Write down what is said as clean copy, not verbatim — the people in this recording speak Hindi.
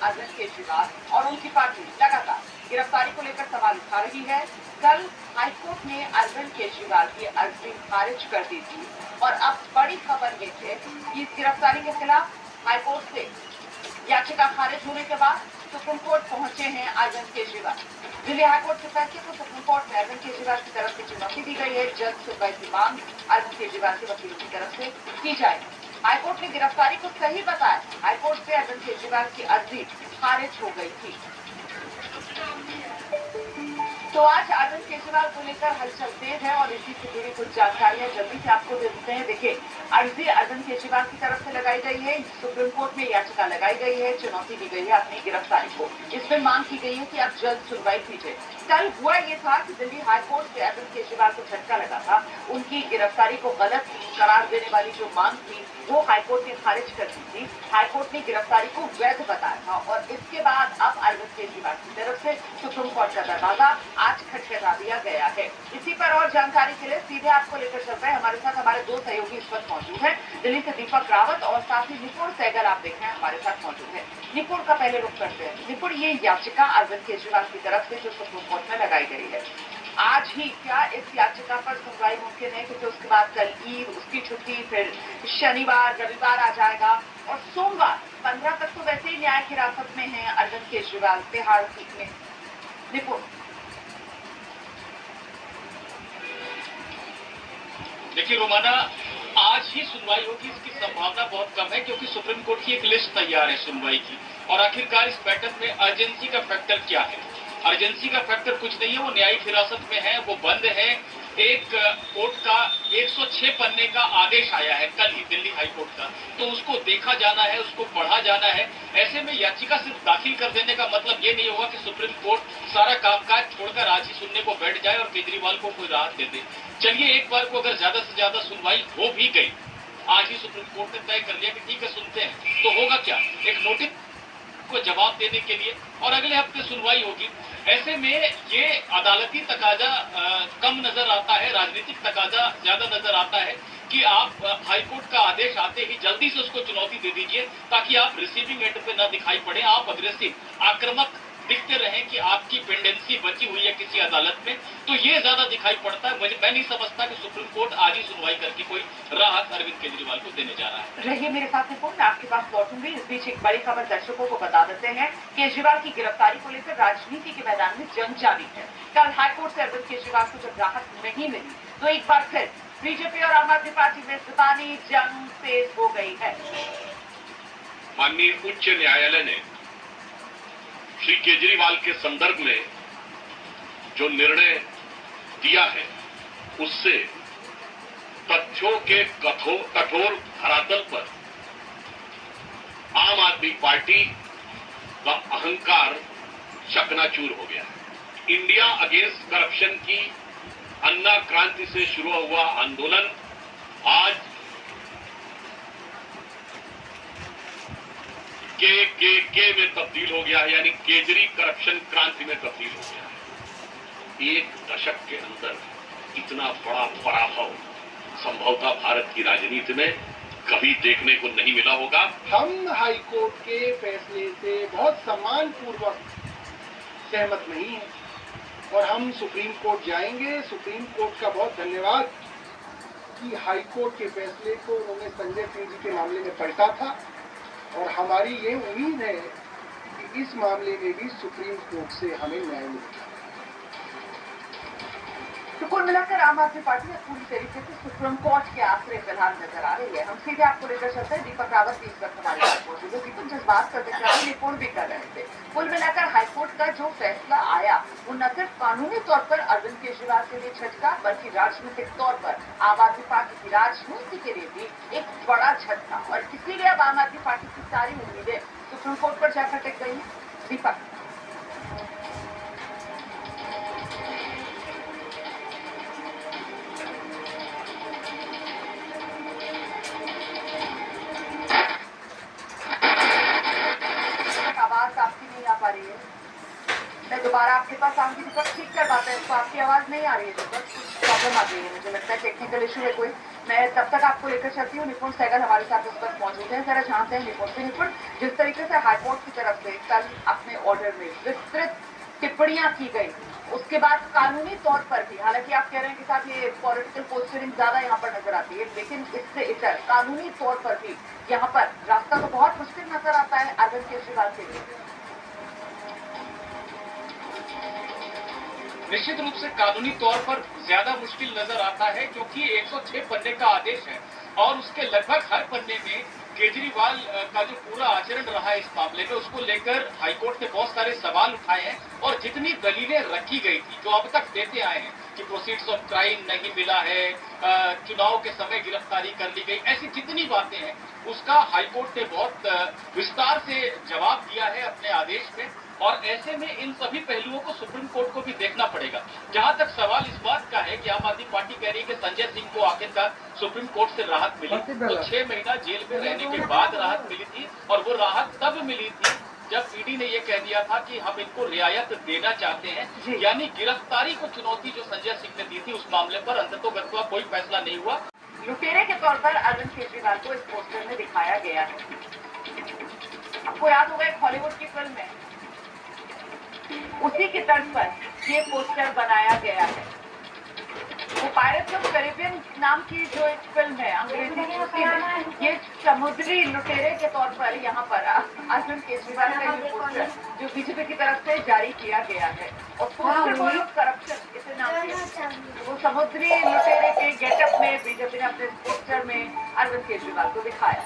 अरविंद केजरीवाल और उनकी पार्टी लगातार गिरफ्तारी को लेकर सवाल उठा रही है। कल हाईकोर्ट ने अरविंद केजरीवाल की अर्जी खारिज कर दी थी और अब बड़ी खबर ये है कि इस गिरफ्तारी के खिलाफ हाईकोर्ट से याचिका खारिज होने के बाद सुप्रीम कोर्ट पहुंचे हैं अरविंद केजरीवाल। दिल्ली हाईकोर्ट के फैसले को सुप्रीम कोर्ट में अरविंद केजरीवाल की तरफ से चुनौती दी गई है। जल्द सुनवाई की मांग अरविंद केजरीवाल के वकीलों की तरफ से की जाएगी। हाईकोर्ट ने गिरफ्तारी को सही बताया। हाईकोर्ट से अरविंद केजरीवाल की अर्जी खारिज हो गई थी। तो आज अरविंद केजरीवाल को लेकर हलचल तेज है और इसी से जुड़ी कुछ जानकारियां जल्दी से आपको दे देते हैं। देखिए, अर्जी अरविंद केजरीवाल की तरफ से लगाई गई है। सुप्रीम कोर्ट में याचिका लगाई गई है, चुनौती दी गई है अपनी गिरफ्तारी को। इसमें मांग की गई है कि अब जल्द सुनवाई कीजिए। कल हुआ ये था कि दिल्ली हाईकोर्ट से अरविंद केजरीवाल को झटका लगा था। उनकी गिरफ्तारी को गलत करार देने वाली जो मांग थी वो हाईकोर्ट ने खारिज कर दी थी। हाईकोर्ट ने गिरफ्तारी को वैध बताया था और इसके बाद अब अरविंद केजरीवाल की तरफ से सुप्रीम कोर्ट का दरवाजा आज खटखटा दिया गया है। इसी पर और जानकारी के लिए सीधे आपको लेकर चल रहे हैं। हमारे साथ हमारे दो सहयोगी इस वक्त मौजूद हैं। दिल्ली से दीपक रावत और साथ ही निपुण सहगल आप देख रहे हैं हमारे साथ मौजूद है। निपुण का पहले रुख करते हैं। निपुण, ये याचिका अरविंद केजरीवाल की तरफ से जो सुप्रीम कोर्ट में लगाई गई है, आज ही क्या इस याचिका पर सुनवाई मुमकिन है? क्योंकि उसके बाद कल ईद, उसकी छुट्टी, फिर शनिवार रविवार आ जाएगा और सोमवार 15 तक तो वैसे ही न्यायिक हिरासत में है अरविंद केजरीवाल तिहाड़ सीट में। निपुण, देखिए रोमाना, आज ही सुनवाई होगी इसकी संभावना बहुत कम है क्योंकि सुप्रीम कोर्ट की एक लिस्ट तैयार है सुनवाई की। और आखिरकार इस पैटर्न में अर्जेंसी का फैक्टर क्या है? अर्जेंसी का फैक्टर कुछ नहीं है, वो न्यायिक हिरासत में है, वो बंद है। एक कोर्ट का 106 पन्ने का आदेश आया है कल ही दिल्ली हाई कोर्ट का, तो उसको देखा जाना है, उसको पढ़ा जाना है। ऐसे में याचिका सिर्फ दाखिल कर देने का मतलब ये नहीं होगा कि सुप्रीम कोर्ट सारा कामकाज छोड़कर आज ही सुनने को बैठ जाए और केजरीवाल को कोई राहत दे दे। चलिए, एक बार को अगर ज्यादा से ज्यादा सुनवाई हो भी गई, आज ही सुप्रीम कोर्ट ने तय कर लिया कि ठीक है सुनते हैं, तो होगा क्या? एक नोटिस को जवाब देने के लिए और अगले हफ्ते सुनवाई होगी। ऐसे में ये अदालती तकाजा कम नजर आता है, राजनीतिक तकाजा ज्यादा नजर आता है कि आप हाईकोर्ट का आदेश आते ही जल्दी से उसको चुनौती दे दीजिए ताकि आप रिसीविंग एंड पे न दिखाई पड़े, आप अग्रेसिव, आक्रामक दिखते रहें कि आपकी पेंडेंसी बची हुई है किसी अदालत में। तो ये ज्यादा दिखाई पड़ता है। मैं नहीं समझता कि सुप्रीम कोर्ट आज ही सुनवाई करके कोई राहत अरविंद केजरीवाल को देने जा रहा है। रहिए मेरे साथ निपुण, मैं आपके पास लौटूंगी। इस बीच एक बड़ी खबर दर्शकों को बता देते हैं। केजरीवाल की गिरफ्तारी को लेकर राजनीति के मैदान में जंग जारी है। कल हाईकोर्ट से अरविंद केजरीवाल को जब राहत नहीं मिली तो एक बार फिर बीजेपी और आम आदमी पार्टी में जुबानी जंग तेज हो गई है। माननीय उच्च न्यायालय ने श्री केजरीवाल के संदर्भ में जो निर्णय दिया है उससे तथ्यों के कठोर धरातल पर आम आदमी पार्टी का अहंकार चकनाचूर हो गया है। इंडिया अगेंस्ट करप्शन की अन्ना क्रांति से शुरू हुआ आंदोलन आज के में तब्दील हो गया है, यानी केजरी करप्शन क्रांति में तब्दील हो गया है। एक दशक के अंदर इतना बड़ा पराभव संभवतः भारत की राजनीति में कभी देखने को नहीं मिला होगा। हम हाईकोर्ट के फैसले से बहुत सम्मानपूर्वक सहमत नहीं हैं और हम सुप्रीम कोर्ट जाएंगे। सुप्रीम कोर्ट का बहुत धन्यवाद कि हाईकोर्ट के फैसले को उन्होंने संजय सिंह जी के मामले में पलटा था और हमारी ये उम्मीद है कि इस मामले में भी सुप्रीम कोर्ट से हमें न्याय मिलेगा। तो कुल मिलाकर आम आदमी पार्टी में पूरी तरीके से सुप्रीम कोर्ट के आश्रय फिलहाल नजर आ रही है। हम सीधे आपको लेकर चलते हैं। दीपक रावत भी इस वक्त हमारे साथ मौजूद है। दीपक, जिस बात करते थे निपुण भी कर रहे थे, कुल मिलाकर हाईकोर्ट का जो फैसला आया वो न सिर्फ कानूनी तौर पर अरविंद केजरीवाल के लिए झटका बल्कि राजनीतिक तौर पर आम आदमी पार्टी की राजनीति के लिए भी एक बड़ा झटका, और इसीलिए अब आम आदमी पार्टी की सारी उम्मीदें सुप्रीम कोर्ट पर जाकर टिक गई है। दीपक, मैं दोबारा आपके पास आऊंगी। दीपक, ठीक कर बात है, तो आपकी आवाज नहीं आ रही है। दीपक, प्रॉब्लम आ गई है, मुझे लगता है टेक्निकल इशू है कोई। मैं तब तक आपको लेकर चलती हूँ। निपुण सहगल हमारे साथ इस वक्त मौजूद हैं, जरा जानते हैं निपुण से। निपुण, जिस तरीके से हाईकोर्ट की तरफ से कल अपने ऑर्डर में विस्तृत टिप्पणियां की गई, उसके बाद कानूनी तौर पर भी, हालांकि आप कह रहे हैं कि साहब ये पॉलिटिकल पोस्चरिंग ज्यादा यहाँ पर नजर आती है, लेकिन इससे इतर कानूनी तौर पर भी यहाँ पर रास्ता तो बहुत मुश्किल नजर आता है अरविंद केजरीवाल के लिए। निश्चित रूप से कानूनी तौर पर ज्यादा मुश्किल नजर आता है, क्योंकि 106 पन्ने का आदेश है और उसके लगभग हर पन्ने में केजरीवाल का जो पूरा आचरण रहा है इस मामले में, उसको लेकर हाईकोर्ट ने बहुत सारे सवाल उठाए हैं। और जितनी दलीलें रखी गई थी, जो अब तक देते आए हैं कि प्रोसीड्स ऑफ क्राइम नहीं मिला है, चुनाव के समय गिरफ्तारी कर ली गई, ऐसी जितनी बातें हैं उसका हाईकोर्ट ने बहुत विस्तार से जवाब दिया है अपने आदेश में। और ऐसे में इन सभी पहलुओं को सुप्रीम कोर्ट को भी देखना पड़ेगा। जहां तक सवाल इस बात का है कि आम आदमी पार्टी कह रही है कि संजय सिंह को आखिरकार सुप्रीम कोर्ट से राहत मिली, तो 6 महीना जेल में रहने के बाद राहत मिली थी। और वो राहत तब मिली थी जब ईडी ने ये कह दिया था कि हम इनको रियायत देना चाहते हैं। यानी गिरफ्तारी को चुनौती जो संजय सिंह ने दी थी उस मामले पर अंततोगत्वा कोई फैसला नहीं हुआ। लुटेरे के तौर पर अरविंद केजरीवाल को इस पोस्टर में दिखाया गया है। आपको याद होगा एक हॉलीवुड की फिल्म है, उसी की तर्ज पर ये पोस्टर बनाया गया है। वो पायरेट्स ऑफ कैरिबियन नाम की जो एक फिल्म है अंग्रेजी की, उसी में ये समुद्री लुटेरे के तौर पर यहाँ पर अरविंद केजरीवाल का ये पोस्टर जो बीजेपी की तरफ से जारी किया गया है, और पोस्टर फॉर करप्शन इसे नाम दिया। वो समुद्री लुटेरे के गेटअप में बीजेपी ने अपने पोस्टर में अरविंद केजरीवाल को दिखाया।